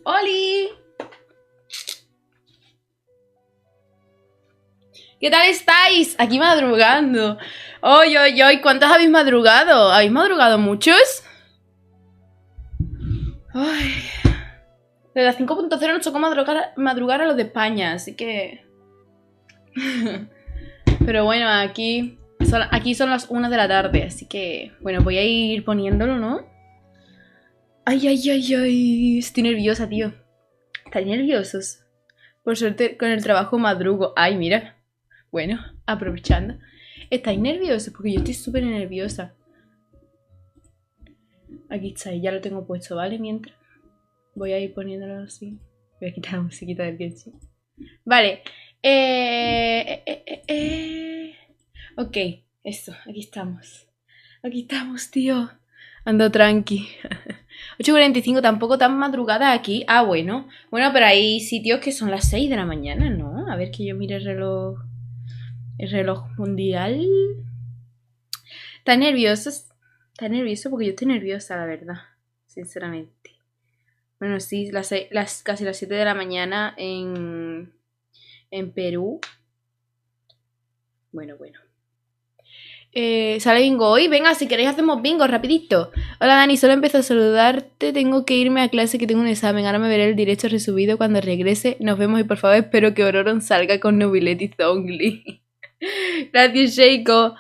¡Holii! ¿Qué tal estáis? Aquí madrugando. ¡Oy, oy, oy! ¿Cuántos habéis madrugado? ¿Habéis madrugado muchos? Ay. De las 5.0 nos tocó madrugar a los de España, así que... Pero bueno, aquí son las 1 de la tarde, así que... Bueno, voy a ir poniéndolo, ¿no? Ay, ay, ay, ay. Estoy nerviosa, tío. ¿Estáis nerviosos? Por suerte, con el trabajo madrugo. Ay, mira. Bueno, aprovechando. ¿Estáis nerviosos? Porque yo estoy súper nerviosa. Aquí está, ya lo tengo puesto, ¿vale? Mientras voy a ir poniéndolo así. Voy a quitar la musiquita del pienso. Vale. Ok, esto, aquí estamos. Aquí estamos, tío. Ando tranqui. 8:45, tampoco tan madrugada aquí. Ah, bueno. Bueno, pero hay sitios que son las 6 de la mañana, ¿no? A ver que yo mire el reloj. El reloj mundial. ¿Estás nervioso? ¿Estás nervioso? Porque yo estoy nerviosa, la verdad. Sinceramente. Bueno, sí, casi las 7 de la mañana en Perú. Bueno. ¿Sale bingo hoy? Venga, si queréis hacemos bingo, rapidito. Hola Dani, solo empiezo a saludarte. Tengo que irme a clase que tengo un examen. Ahora me veré el directo resubido cuando regrese. Nos vemos y por favor espero que Ororon salga con Nobiletti Zongli. Gracias, Sheiko.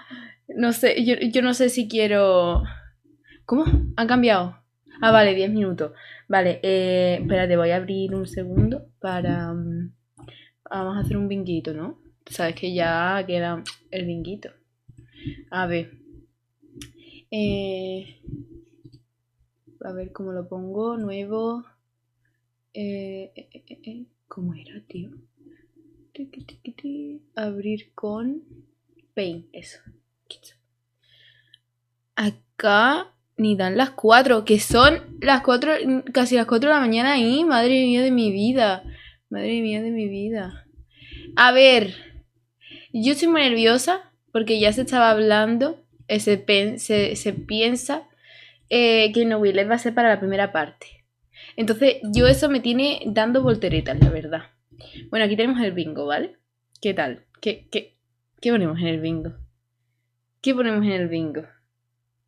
No sé, yo no sé si quiero... ¿Cómo? ¿Han cambiado? Ah, vale, 10 minutos. Vale, espérate, voy a abrir un segundo para... vamos a hacer un binguito, ¿no? Sabes que ya queda el binguito. A ver. A ver cómo lo pongo. Nuevo. ¿Cómo era, tío? Abrir con Paint. Eso. Acá ni dan las 4. Que son las 4. Casi las 4 de la mañana ahí. Madre mía de mi vida. Madre mía de mi vida. A ver. Yo estoy muy nerviosa. Porque ya se estaba hablando. Se piensa que Nobilet va a ser para la primera parte. Entonces, yo eso me tiene dando volteretas, la verdad. Bueno, aquí tenemos el bingo, ¿vale? ¿Qué tal? ¿Qué ponemos en el bingo? ¿Qué ponemos en el bingo?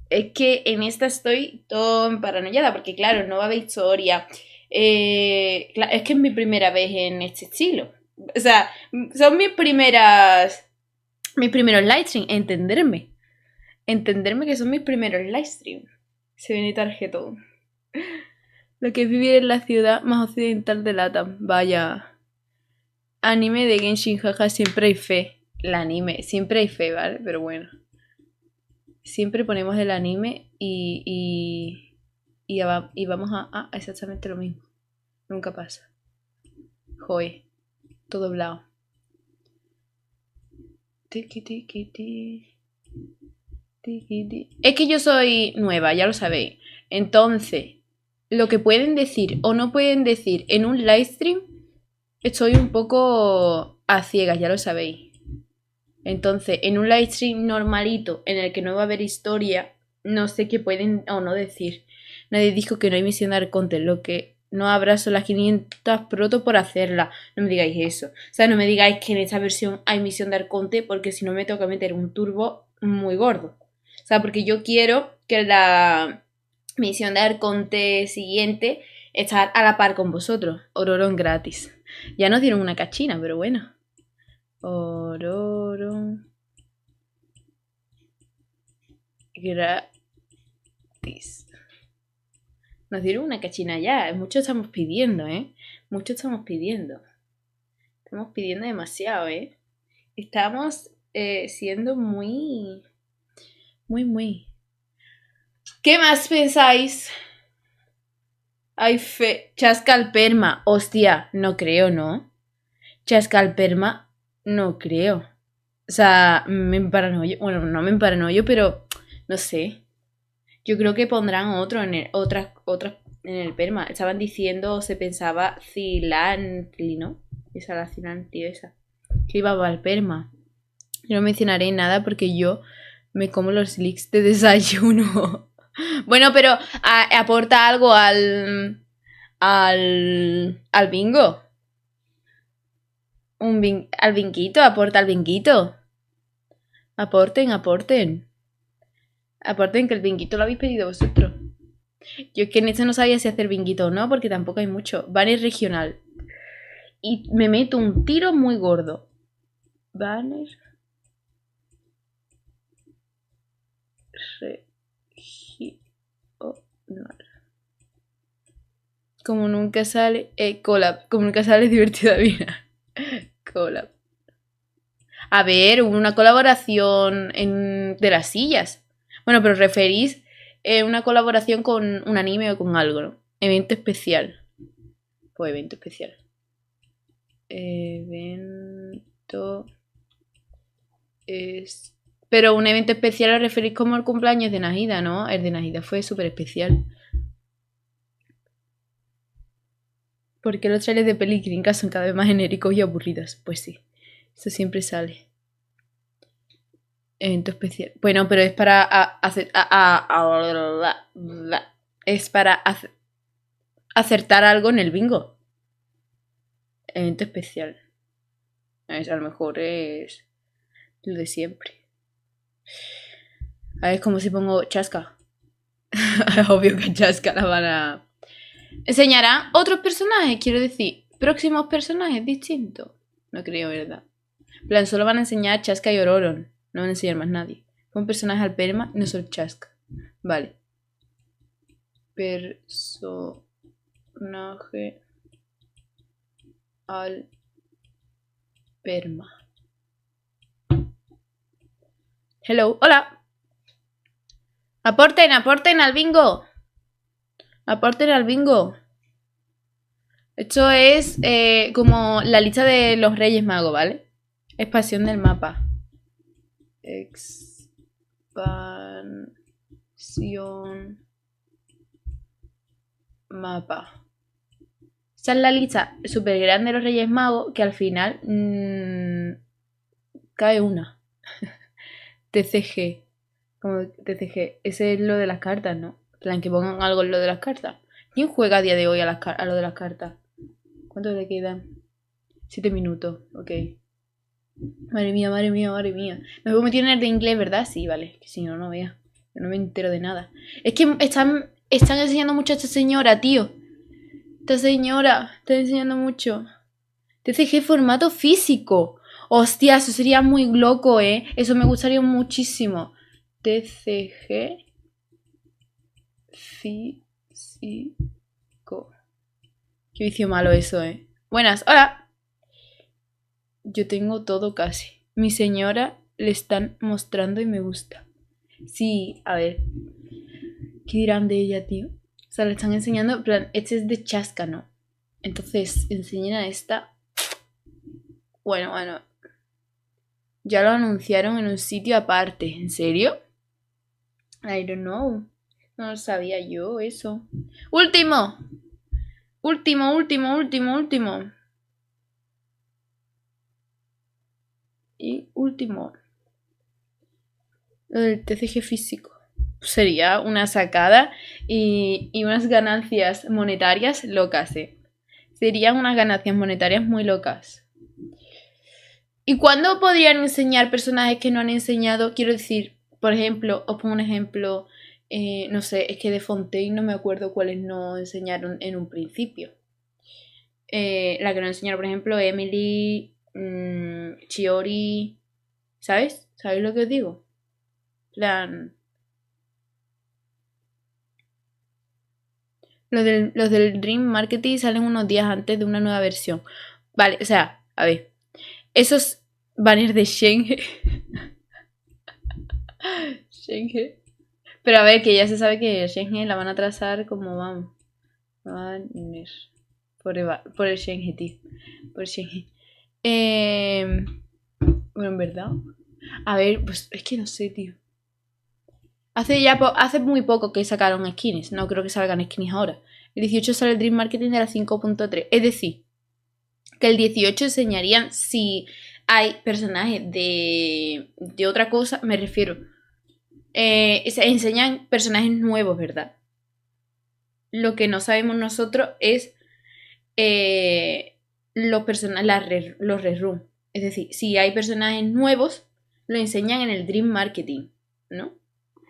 Es que en esta estoy todo paranoiada, porque claro, no va a haber historia. Es que es mi primera vez en este estilo. O sea, son mis primeros livestream. Entenderme que son mis primeros livestream. Se viene tarjetón. Lo que es vivir en la ciudad más occidental de Latam. Vaya. Anime de Genshin, jaja, siempre hay fe. El anime, siempre hay fe, ¿vale? Pero bueno. Siempre ponemos el anime y vamos a exactamente lo mismo. Nunca pasa. Joder. Todo doblado. Es que yo soy nueva, ya lo sabéis. Entonces, lo que pueden decir o no pueden decir en un livestream, estoy un poco a ciegas, ya lo sabéis. Entonces, en un livestream normalito, en el que no va a haber historia, no sé qué pueden o no decir. Nadie dijo que no hay misión de Arconte, lo que no habrá son las 500 proto por hacerla. No me digáis eso. O sea, no me digáis que en esta versión hay misión de Arconte, porque si no me tengo que meter un turbo muy gordo. O sea, porque yo quiero que la misión de Arconte siguiente estar a la par con vosotros. Ororon gratis. Ya nos dieron una cachina, pero bueno. Ororon gratis. Nos dieron una cachina ya. Mucho estamos pidiendo, ¿eh? Mucho estamos pidiendo. Estamos pidiendo demasiado, ¿eh? Estamos siendo muy... ¿Qué más pensáis? Hay fe. Chasca al perma. Hostia, no creo, ¿no? Chasca al perma, no creo. O sea, me emparanoio. Bueno, no me emparanoio, pero no sé. Yo creo que pondrán otras en el perma. Estaban diciendo, se pensaba cilantli, ¿no? Esa, la cilantli, esa. Que iba al perma. Yo no mencionaré nada porque yo me como los leaks de desayuno. Bueno, pero aporta algo al al bingo. Al binguito, aporta al binguito. Aporten, aporten. Aporten que el binguito lo habéis pedido vosotros. Yo es que en esto no sabía si hacer binguito o no, porque tampoco hay mucho. Banner regional. Y me meto un tiro muy gordo. Banner regional. Como nunca sale. Collab. Como nunca sale divertida vida. Collab. A ver, hubo una colaboración de las sillas. Bueno, pero referís una colaboración con un anime o con algo, ¿no? Evento especial. Pues evento especial. Evento es... Pero un evento especial lo referís como el cumpleaños de Nahida, ¿no? El de Nahida fue súper especial. Porque los trailers de peli gringas son cada vez más genéricos y aburridos. Pues sí, eso siempre sale. Evento especial. Bueno, pero es para hacer... Es para acertar algo en el bingo. Evento especial. A lo mejor es lo de siempre. A ver, es como si pongo Chasca. Obvio que Chasca la van a... ¿Enseñará otros personajes? Quiero decir, próximos personajes distintos. No creo, ¿verdad? En plan, solo van a enseñar Chasca y Ororon. No van a enseñar más nadie. Pon personaje al perma, no solo Chasca. Vale. Personaje al perma. Hello, hola. Aporten, aporten al bingo. Aporten al bingo. Esto es como la lista de los Reyes Magos, ¿vale? Expansión del mapa. Expansión. Mapa. Esta es la lista súper grande de los Reyes Magos que al final cae una. TCG. Como TCG. Ese es lo de las cartas, ¿no? En plan, que pongan algo en lo de las cartas. ¿Quién juega a día de hoy a lo de las cartas? ¿Cuánto le quedan? 7 minutos, ok. Madre mía, madre mía, madre mía. Me voy a meter en el de inglés, ¿verdad? Sí, vale. Que si no, no vea. Yo no me entero de nada. Es que están enseñando mucho a esta señora, tío. Esta señora está enseñando mucho. TCG formato físico. Hostia, eso sería muy loco, ¿eh? Eso me gustaría muchísimo. TCG físico. Qué vicio malo eso, ¿eh? Buenas, hola. Yo tengo todo casi. Mi señora le están mostrando y me gusta. Sí, a ver. ¿Qué dirán de ella, tío? O sea, le están enseñando, en plan, este es de Chasca, ¿no? Entonces, enseñan a esta. Bueno. Ya lo anunciaron en un sitio aparte. ¿En serio? I don't know. No lo sabía yo eso. ¡Último! Último. Y último. Lo del TCG físico. Sería una sacada y unas ganancias monetarias locas, ¿eh? Serían unas ganancias monetarias muy locas. ¿Y cuándo podrían enseñar personajes que no han enseñado? Quiero decir, por ejemplo, os pongo un ejemplo, no sé, es que de Fontaine no me acuerdo cuáles no enseñaron en un principio. La que no enseñaron, por ejemplo, Emily, Chiori, ¿sabes? ¿Sabéis lo que os digo? Plan... Los del Dream Marketing salen unos días antes de una nueva versión. Vale, o sea, a ver. Esos banners de Shenge. Shenge. Pero a ver, que ya se sabe que Shenge la van a trazar como vamos. Banner. Por el Shenge, tío. Por el Shenge. Bueno, en verdad. A ver, pues es que no sé, tío. Hace muy poco que sacaron skins. No creo que salgan skins ahora. El 18 sale el Dream Marketing de la 5.3. Es decir, que el 18 enseñarían si hay personajes de otra cosa. Me refiero. Enseñan personajes nuevos, ¿verdad? lo que no sabemos nosotros es los resumen. Es decir, si hay personajes nuevos, lo enseñan en el Dream Marketing, ¿no?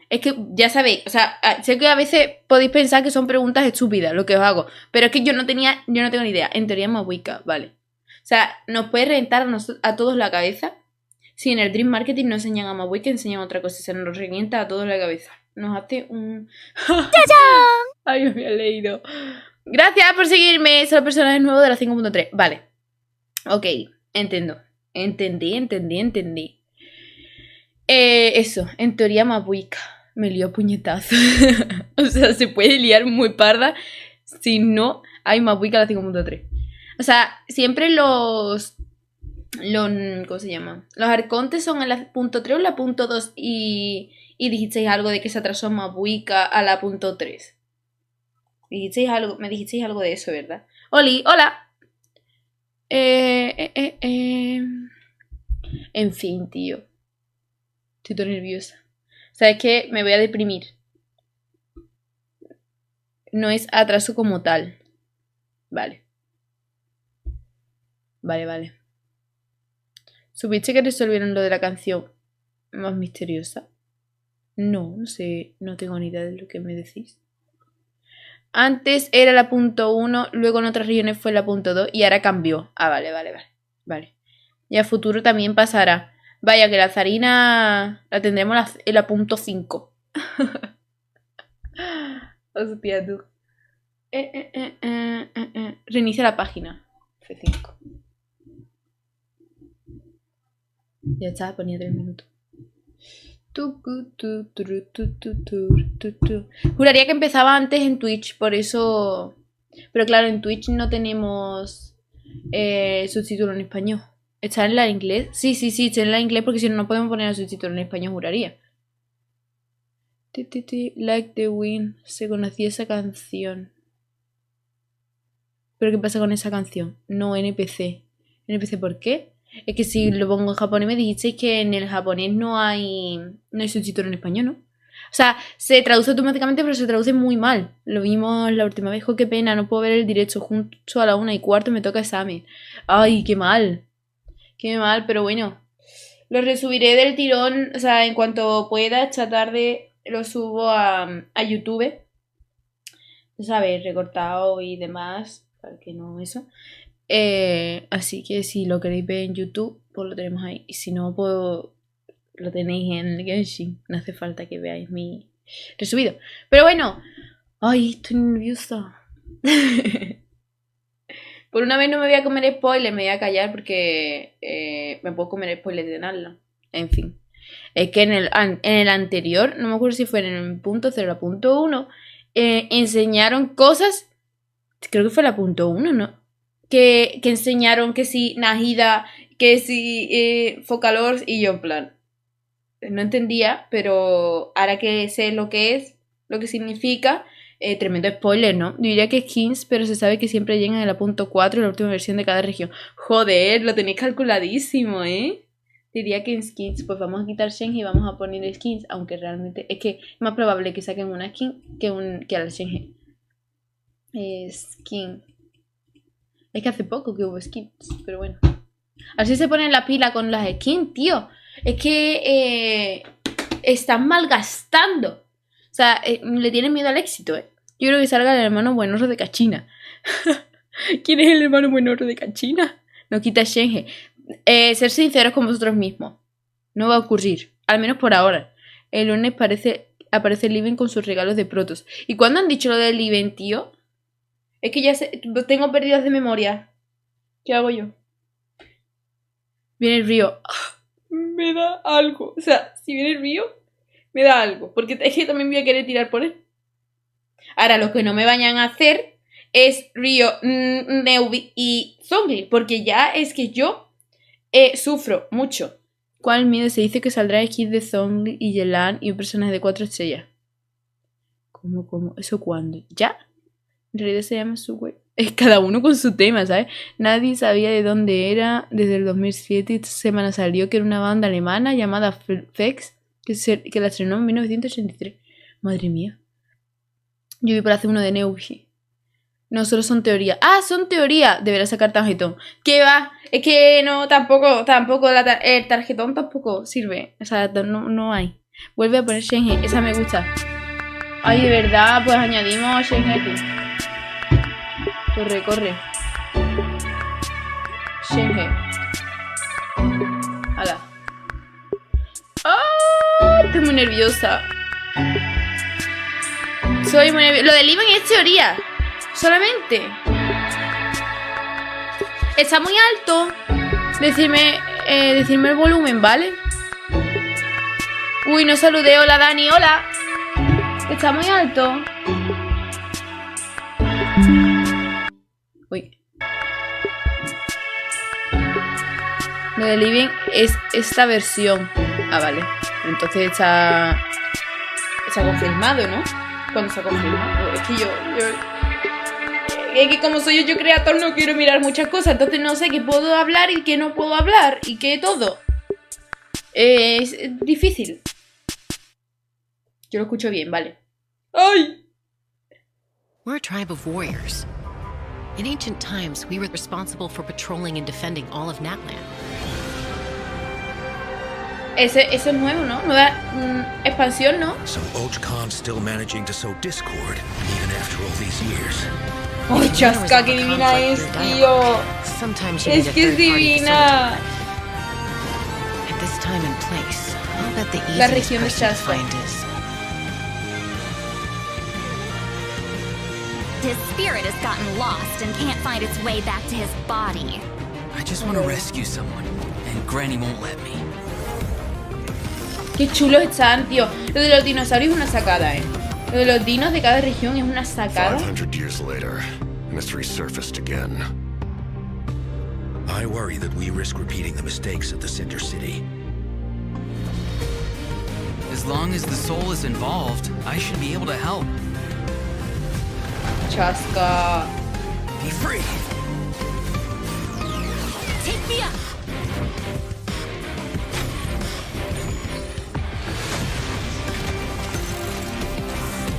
Es que ya sabéis, o sea, sé que a veces podéis pensar que son preguntas estúpidas lo que os hago, pero es que yo no tengo ni idea. En teoría es Wicca, vale. O sea, nos puede reventar a todos la cabeza si en el Dream Marketing no enseñan a Wicca, enseñan otra cosa. Se nos revienta a todos la cabeza. Nos hace un... Ay, me había leído. Gracias por seguirme. Son los personajes nuevos de la 5.3. Vale. Ok, entiendo. Entendí. Eso, en teoría Wicca. Me lío a puñetazo. O sea, se puede liar muy parda si no hay Wicca a la 5.3. O sea, siempre los ¿cómo se llama? Los arcontes son en la punto 3 o la punto 2 y dijisteis algo de que se atrasó Wicca a la punto 3. Me dijisteis algo de eso, ¿verdad? Holii, hola. En fin, tío. Estoy todo nerviosa. ¿Sabes qué? Me voy a deprimir. No es atraso como tal. Vale. Vale. ¿Supiste que resolvieron lo de la canción más misteriosa? No sé. No tengo ni idea de lo que me decís. Antes era la punto 1, luego en otras regiones fue la punto 2 y ahora cambió. Ah, vale. Y a futuro también pasará. Vaya, que la zarina la tendremos en la punto 5. Hostia, tú. Reinicia la página. F5. Ya está, ponía 3 minutos. Juraría que empezaba antes en Twitch, por eso... Pero claro, en Twitch no tenemos subtítulo en español. ¿Está en la inglés? Sí, está en la inglés porque si no, no podemos poner el subtítulo en español, juraría. Like the Wind. Se conocía esa canción. ¿Pero qué pasa con esa canción? No, NPC. ¿NPC por qué? Es que si lo pongo en japonés me dijisteis que en el japonés no hay subtítulo en español, ¿no? O sea, se traduce automáticamente, pero se traduce muy mal. Lo vimos la última vez. ¡Qué pena! No puedo ver el directo justo a la 1:15. Me toca examen. ¡Ay, qué mal! Qué mal, pero bueno. Lo resubiré del tirón. O sea, en cuanto pueda, esta tarde lo subo a YouTube. ¿Sabes? Recortado y demás. Para que no eso. Así que si lo queréis ver en YouTube, pues lo tenemos ahí. Y si no, pues lo tenéis en el Genshin. No hace falta que veáis mi resubido. Pero bueno. Ay, estoy nerviosa. Por una vez no me voy a comer spoilers, me voy a callar porque me puedo comer spoilers de Natlan. En fin. Es que en el anterior, no me acuerdo si fue en el punto 0 o la punto 1, enseñaron cosas. Creo que fue la punto 1, ¿no? Que enseñaron que si Nahida, que si Focalors y yo en plan. No entendía, pero ahora que sé lo que es, lo que significa, tremendo spoiler, ¿no? Yo diría que skins, pero se sabe que siempre llegan a la punto 4, la última versión de cada región. Joder, lo tenéis calculadísimo, ¿eh? Diría que en skins, pues vamos a quitar Shenhe y vamos a poner skins, aunque realmente es que es más probable que saquen una skin que al Shenhe. Skin. Es que hace poco que hubo skins, pero bueno. Así se ponen la pila con las skins, tío. Es que están malgastando. O sea, le tienen miedo al éxito, ¿eh? Yo creo que salga el hermano buenorro de Cachina. ¿Quién es el hermano buenorro de Cachina? No quita Shenhe. Ser sinceros con vosotros mismos. No va a ocurrir. Al menos por ahora. El lunes aparece Liven con sus regalos de protos. ¿Y cuándo han dicho lo del Liven, tío? Es que ya tengo pérdidas de memoria. ¿Qué hago yo? Viene el río. Me da algo. O sea, si viene el río, me da algo. Porque es que también voy a querer tirar por él. Ahora, lo que no me vayan a hacer es Río, Neubi y Zongli. Porque ya es que yo sufro mucho. ¿Cuál miedo? Se dice que saldrá Skid de Zongli y Yelan y un personaje de 4 estrellas. ¿Cómo? ¿Eso cuándo? ¿Ya? En realidad se llama su web. Es cada uno con su tema, ¿sabes? Nadie sabía de dónde era desde el 2007 y esta semana salió que era una banda alemana llamada Fex que la estrenó en 1983. Madre mía. Yo voy por hacer uno de Neuji. No, solo son teorías. ¡Ah, son teorías! Deberás sacar tarjetón. ¿Qué va? Es que no, tampoco el tarjetón tampoco sirve. O sea, no hay. Vuelve a poner Shenhe. Esa me gusta. Ay, de verdad, pues añadimos Shenhe. Corre. Shenhe. Hala. ¡Ah! Estoy muy nerviosa. Soy muy nerviosa. Lo del Ivan es teoría. Solamente. Está muy alto. Decirme el volumen, ¿vale? Uy, no saludé. Hola, Dani. Hola. Está muy alto. Uy. Lo del living es esta versión. Ah, vale. Entonces está confirmado, ¿no? Cuando se ha confirmado. Es que es que como soy yo creador no quiero mirar muchas cosas. Entonces no sé qué puedo hablar y qué no puedo hablar. Y qué todo. Es difícil. Yo lo escucho bien, vale. ¡Ay! We're a tribe of warriors. In ancient times, we were responsible for patrolling and defending all of Natlan. Eso es nuevo, ¿no? Nueva expansión, ¿no? So Khan's still managing to sow discord even after all these years. ¡Ay, Chasca, qué divina es, tío! Es que es divina. At this time and place, I'll bet the La easiest región de person to Chasca. find is His spirit has gotten lost and can't find its way back to his body. I just want to rescue someone, and Granny won't let me. Qué chulos están, tío. Lo de los dinosaurios es una sacada, Lo de los dinos de cada región es una sacada. 500 years later, and it's resurfaced again. I worry that we risk repeating the mistakes of the Cinder City. As long as the soul is involved, I should be able to help. Chasca. Be free! Take me up!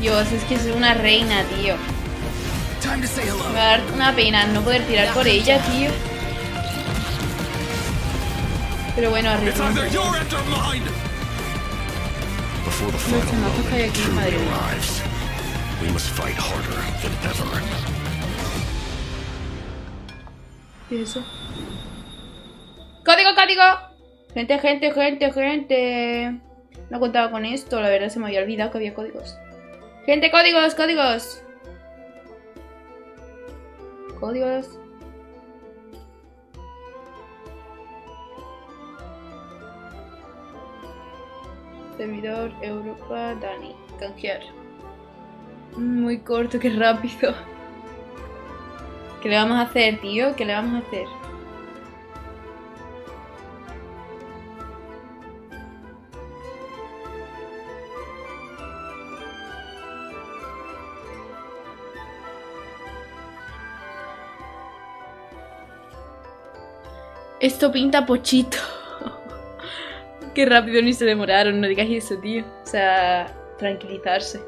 Dios, es que es una reina, tío. Time to say hello. Me va a dar una pena no poder tirar por ella, tío. Pero bueno, arriba. It's either your end or mine. Before the final moment truly arrives, we must fight harder than ever. ¿Qué es eso? ¡Código, código! Gente. No contaba con esto, la verdad se me había olvidado que había códigos. Gente, códigos. Códigos. Servidor Europa Danii. Canjear. Muy corto, qué rápido. ¿Qué le vamos a hacer, tío? ¿Qué le vamos a hacer? Esto pinta pochito. Qué rápido ni se demoraron, no digas eso, tío. O sea, tranquilizarse.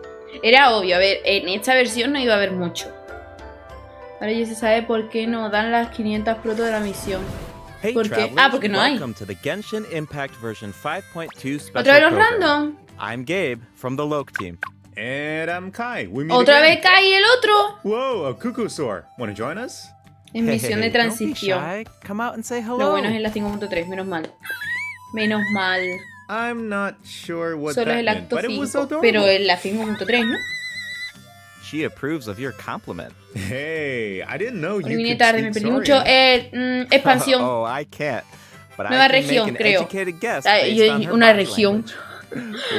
Era obvio, a ver, en esta versión no iba a haber mucho. Ahora ya se sabe por qué no dan las 500 proto de la misión. Hey, Porque no hay. welcome to the Genshin Impact version 5.2 special Otra vez los program. random. I'm Gabe from the Loke team. And I'm Kai. We meet Otra again. vez cae el otro. Whoa, a cuckoo soar. Want to join us? En misión de Hey, don't be transición. shy. Come out and say hello. Lo bueno es en la 5.3, menos mal. Menos mal. I'm not sure what Solo es that el meant, acto but it was 5. adorable. Pero en la 5.3, ¿no? She approves of your compliment. Hey, I didn't know you Vine could tarde, me speak perdí mucho. Saurian. Expansión. Oh, I can't. But Nueva I can región, make an creo. educated guess Ah, based on her una body región. language.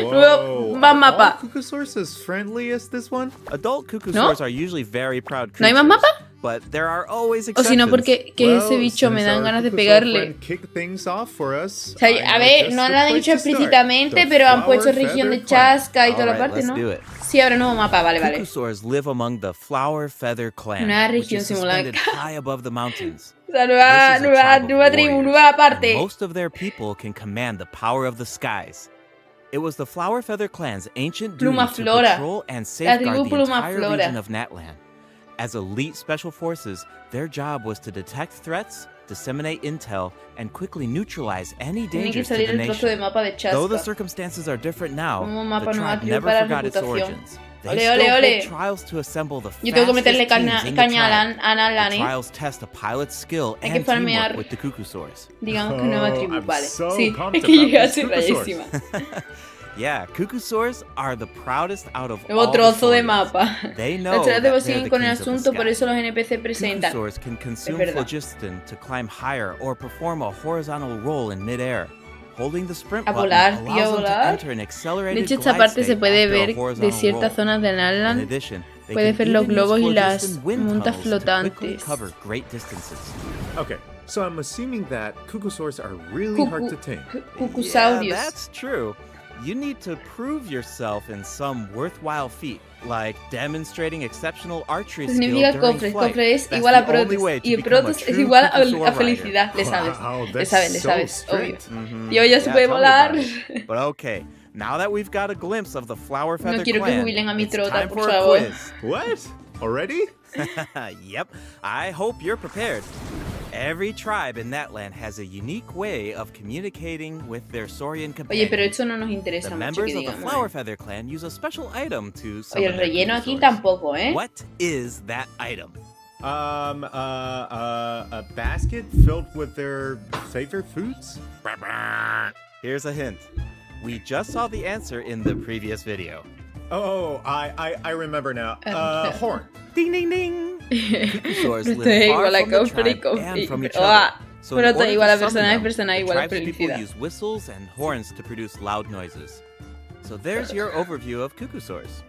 Whoa, Más are mapa. all cuckoosaurs as friendly as this one? Adult cuckoosaurs are usually very proud creatures. ¿No hay más mapa? But there are always O exceptions. si no, porque que Well, ese bicho me since dan our ganas de cuckoosaur pegarle. friend kicked things off for us, O sea, I a know ver, just no the lo han place dicho to start. explícitamente, The pero han puesto flower región de feather clan. Chasca y toda la Alright, parte, let's ¿no? do it. Sí, ahora nuevo mapa, vale. Cuckoosaurs live among the Flower Feather Clan, Una which región is suspended simulada. high above the mountains. O sea, This is a tribe of nueva tribu, warriors, nueva parte. and most of their people can command the power of the skies. It was the Flower Feather clan's ancient duty Pluma to Flora. patrol and safeguard tribu the Pluma entire Flora. region of Natlan. As elite special forces, their job was to detect threats, disseminate intel, and quickly neutralize any Tiene que dangers to salir the el trozo de nation. mapa de Though the Chasca. circumstances are different now, Como the mapa nueva tribe tribu never para forgot its reputación. origins. They Ole, still ole, ole. hold trials to assemble the Yo tengo que fastest meterle teams in the caña tribe. a Natlan, The ¿eh? trials test a pilot's skill Hay que and farmear. teamwork with the Cuckoosaurs. Digamos que nueva tribu, I'm vale. so Sí, pumped es que llegué about así these Cuckoosaurs. rayísima. Yeah, Cuckoosaurs are the proudest out of Nuevo all the trozo de Saurians. mapa. They know Las chicas de that voz they're siguen the con el kings of the asunto, por sky. eso los NPC presentan. Cuckoosaurs can consume verdad. phlogiston to climb higher or perform a horizontal roll in midair. Holding the sprint A button volar, allows tío, a them to volar. enter an De accelerated hecho, esta glide parte se state puede after a ver de horizontal ciertas roll. zonas de In Natlan. addition, they Puedes can ver los even globos use y las phlogiston wind montas tunnels to quickly flotantes. cover great distances. Okay, so I'm assuming that Cuckoosaurs are really hard to tame. Yeah, Cucusaurios. that's true. You need to prove yourself in some worthwhile feat, like demonstrating exceptional archery skill Significa during cofres. flight. Cofre es That's igual a the only Protos. way to Y become a Protos es true igual a Cuckoosaur rider. felicidad. Le sabes. Wow, Le that's sabes, le so sabes. Obvio. strict. Tío, ya se Yeah, puede tell me volar. about it. But okay, now that we've got a glimpse of the Flower Feather No quiero que clan, jubilen a mi it's trota, time por for a favor. quiz. What? Already? Yep, I hope you're prepared. Every tribe in Natlan has a unique way of communicating with their Saurian Oye, companions. pero esto no nos interesa The mucho members que of the digamos. Flower Feather clan use a special item to Oye, summon el their relleno aquí Cuckoosaurs. tampoco, ¿eh? What is that item? A basket filled with their favorite foods? Here's a hint. We just saw the answer in the previous video. Oh, I remember now. Horn. Ding ding ding! Cuckoosaurs Pero live estoy far igual a from the Cofre y tribe Cofre. and from each Pero, other. So in pero estoy order igual to a summon personaje, them, personaje the igual a tribes people felicidad. use whistles and horns to produce loud noises. So there's your overview of Cuckoosaurs.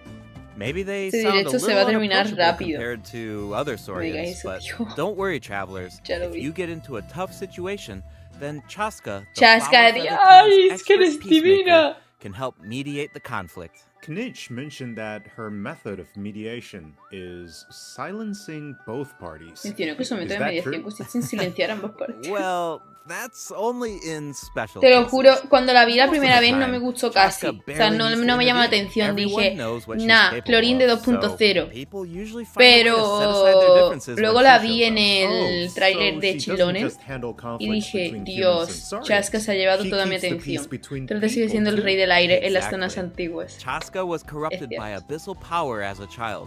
Maybe they Este sound a directo se little va a terminar unapproachable rápido. compared to other Saurians, eso, but tío. don't worry, travelers. Ya lo If vi. you get into a tough situation, then Chasca, the Chasca, Flower Feather ay, clan's es que expert eres peacemaker, divina. can help mediate the conflict. Knitch mentioned that her method of mediation is silencing both parties. Mencionó que su Is método de that mediación true? consiste en silenciar ambas partes. Well, that's only in special Te lo cases. juro, cuando la vi la Most of primera the vez no time, me gustó Chasca casi. O sea, barely no needs to me llamó la intervene. atención. Everyone Dije, knows what she's nah, capable Clorín de of, 2.0. so people usually find a way to set aside their Pero differences luego when la she vi shows en up. el tráiler so de she doesn't Chilones just handle y conflicts dije, between humans and Dios, saurians. Chasca se ha llevado She toda mi keeps the atención. peace between Trata sigue people, siendo el too. rey del aire en las Exactly. zonas antiguas. Chasca was corrupted Es by cierto. abyssal power as a child,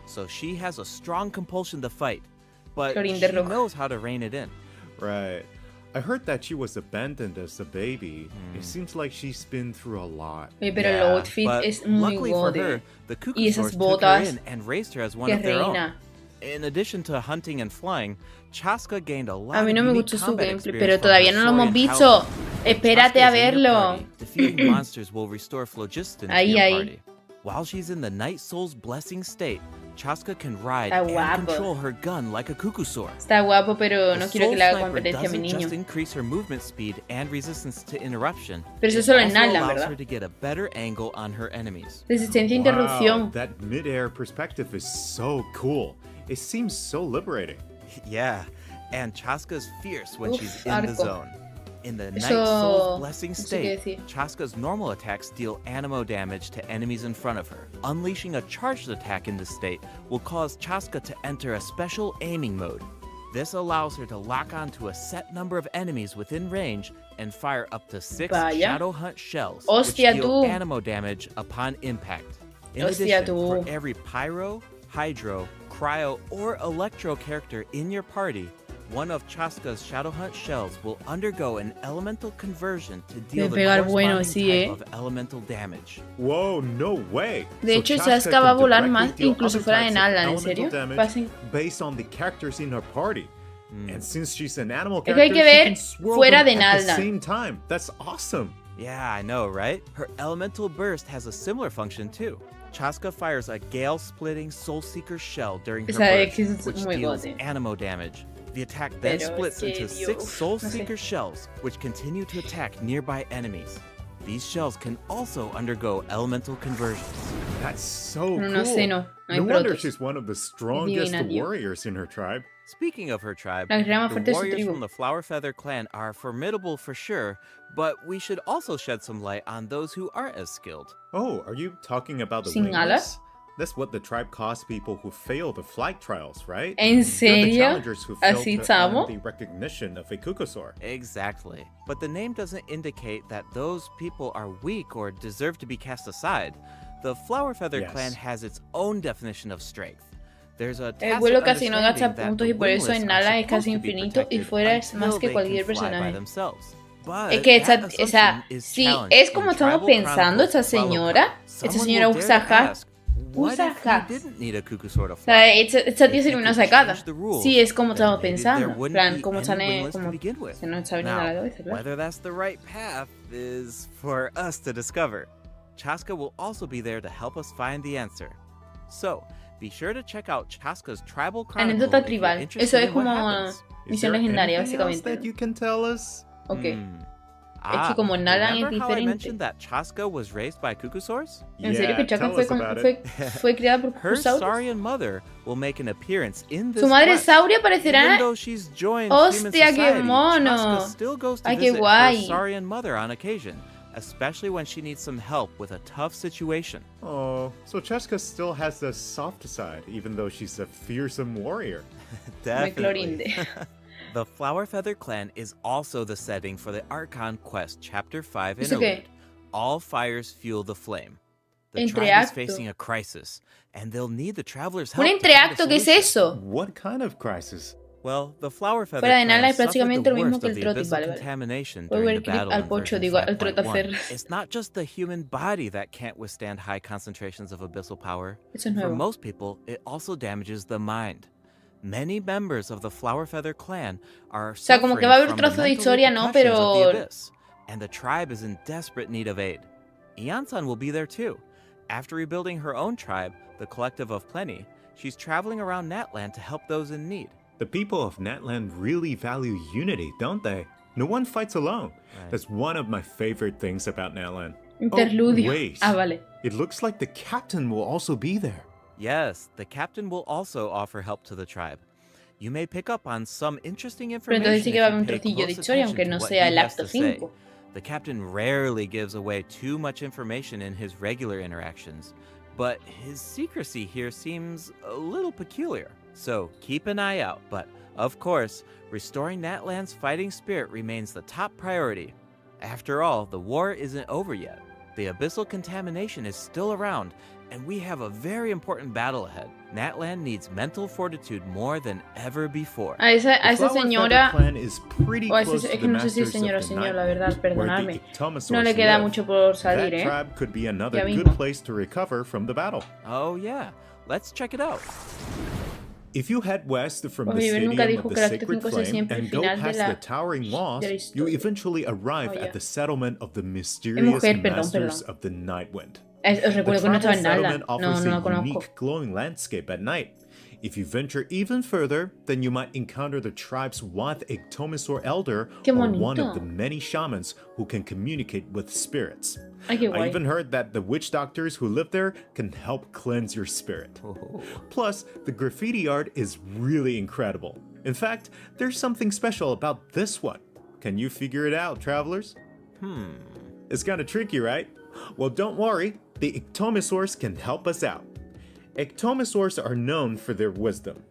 so she has a strong compulsion to fight, but Clorín she de rojo. knows how to rein it in. Right. I heard that she was abandoned as a baby. It seems like she's been through a lot. Oye, pero el Yeah, outfit but es muy luckily for gode. her, the Y esas Cuckoosaurs took her botas, in and raised her as one que of their own. reina. In addition to hunting and flying, Chasca gained a lot A mí no of me unique gustó su combat gameplay, experience pero from todavía her no lo hemos Saurian visto. childhood. Espérate Chasca a is in your verlo. party. Defeating monsters will restore phlogiston to Ahí, your ahí. party. While she's in the Night Soul's blessing state, Chasca can ride Está and guapo. control her gun like a Cuckoosaur. Está guapo, pero no The quiero que Soul le haga Sniper competencia a mi doesn't niño. just increase her movement speed and resistance to interruption. Pero eso it solo en also Natlan, allows ¿verdad? her to get a better angle on her enemies. Resistencia a Wow, interrupción. that mid-air perspective is so cool. It seems so liberating. Yeah, and Chasca's fierce when Uf, she's in arco. the zone. In the Night Eso- Soul's blessing no sé qué state, decir. Chasca's normal attacks deal animo damage to enemies in front of her. Unleashing a charged attack in this state will cause Chasca to enter a special aiming mode. This allows her to lock onto a set number of enemies within range and fire up to 6 Vaya. Shadow Hunt shells, Hostia, which deal tú. animo damage upon impact. In Hostia, addition, tú. for every Pyro, Hydro, Cryo, or Electro character in your party, one of Chasca's Shadow Hunt shells will undergo an elemental conversion to deal the pegar bueno, corresponding sí, type eh. of elemental damage. Whoa, no way. De So hecho, Chasca Chasca va a can volar directly más deal incluso other fuera de types of Natlan, ¿en elemental serio? damage Pasen- based on the characters in her party. And since she's an animal Es que hay character, que she ver can swirl fuera them de at the Natlan. same time. That's awesome. Yeah, I know, right? Her elemental burst has a similar function too. Chasca fires a gale-splitting Soulseeker shell during her Esa es burst, que es which muy deals gode. animo damage. The attack then Pero splits es que, into Dios, 6 no Soulseeker sé. shells, which continue to attack nearby enemies. These shells can also undergo elemental conversions. That's so No, cool. no sé, no hay wonder protos. she's one of the strongest divina, tío. warriors in her tribe. Speaking of her tribe, La guerrera más the fuerte de su warriors tribu. from the Flower Feather clan are formidable for sure, but we should also shed some light on those who aren't as skilled. Oh, are you talking about the Sin wingless? alas? That's what the tribe calls people who fail the flight trials, right? ¿En They're the serio? challengers who fail ¿Así to estamos? earn the recognition of a Kukusaur. Exactly. But the name doesn't indicate that those people are weak or deserve to be cast aside. The Flower Feather Yes. clan has its own definition of strength. There's a El tacit vuelo casi no understanding gasta that puntos the y por eso wingless en are Nala es supposed casi to be infinito y protected fuera es más until que they cualquier can fly by personaje. themselves. But Es que that o sea, assumption is si challenged es como in estamos tribal pensando, esta chronicles follow señora, clan. esta Someone señora will dare usa to hacks. ask, what Usa if you hacks. didn't need a Kukusor to O fly? sea, esta tía If sería you una could sacada. change the rules, Sí, es como then estamos maybe there pensando. wouldn't Plan, be como any están wingless to como begin with. se nos está viniendo a la Now, cabeza, claro. whether that's the right path is for us to discover. Chasca will also be there to help us find the answer. So, be sure to check out Chasca's Tribal Chronicle Anécdota if you're tribal. interested Eso es in what como happens. Is misión there legendaria, anything else básicamente. that you can tell us? Ok. Ah, que como Natlan es remember how I diferente. mentioned that Chasca was raised by Kukusaurs? ¿En serio que Chasca tell fue, us about it. fue criada por Her Kukusaurus? Saurian mother will make an appearance in this Su madre quest. Sauria Even aparecerá. though she's joined ¡Hostia, human qué society, mono! Chasca still goes to Ay, qué visit guay. her Saurian mother on occasion, especially when she needs some help with a tough situation. Oh, so Chasca still has a soft side, even though she's a fearsome warrior. Definitely. The Flower Feather clan is also the setting for the Archon Quest Chapter 5 ¿Eso interlude. qué? All fires fuel the flame. The Entreacto. tribe is facing a crisis, and they'll need the travelers' help. Un to find a entreacto, ¿qué es solution. eso? What kind of crisis? Well, the Flower Feather Fuera de clan Nala es suffered prácticamente the lo mismo worst que of el the Trotic, abyssal vale, vale. contamination Voy a during ver the el clip battle al in pocho, version digo, al 5.1. Trotacer. It's not just the human body that can't withstand high concentrations of abyssal power. Eso es For nuevo. most people, it also damages the mind. Many members of the Flower Feather clan are sea, como que va a haber un suffering from trozo de the mental historia, ¿no? repercussions of the Pero- abyss, and the tribe is in desperate need of aid. Iansan will be there too. After rebuilding her own tribe, the Collective of Plenty, she's traveling around Natlan to help those in need. The people of Natlan really value unity, don't they? No one fights alone. Right. That's one of my favorite things about Natlan. Interludio. Oh, wait. Ah, vale. It looks like the captain will also be there. Yes, the captain will also offer help to the tribe. You may pick up on some interesting Pero information entonces sí que va a haber un if you pay trocillo de close historia, attention aunque to no what sea he el has acto to say. 5. The captain rarely gives away too much information in his regular interactions, but his secrecy here seems a little peculiar. So keep an eye out, but of course, restoring Natlan's fighting spirit remains the top priority. After all, the war isn't over yet. The abyssal contamination is still around, and we have a very important battle ahead. Natlan needs mental fortitude more than ever before. A esa The Flower señora. Feather clan is pretty O a close ese, to es que the no sé si es masters señora o of the señor, la Night, verdad, where the perdonadme. Ictomosaurs No le queda live. mucho por That salir, ¿eh? tribe could be another Ya good mismo. place to recover from the battle. Oh yeah, let's check it out. If you head west from the Oliver nunca Stadium dijo of que the el acto Sacred 5 es Flame siempre el and go final de past la- the towering walls, de la you historia. eventually arrive Oh, yeah. at the settlement of the mysterious mujer, perdón, masters perdón. of the Nightwind. Os The recuerdo que no tribal estaba en Nala. settlement No, offers no la a conozco. unique glowing landscape at night. If you venture even further, then you might encounter the tribe's Wath Ictomosaur Elder, Qué or one of bonito. the many shamans who can communicate with spirits. Ay, qué I guay. even heard that the witch doctors who live there can help cleanse your spirit. Plus, the graffiti art is really incredible. In fact, there's something special about this one. Can you figure it out, travelers? It's kind of tricky, right? Well, don't worry. The Ictomosaurs can help us out. Ictomosaurs are known for their wisdom.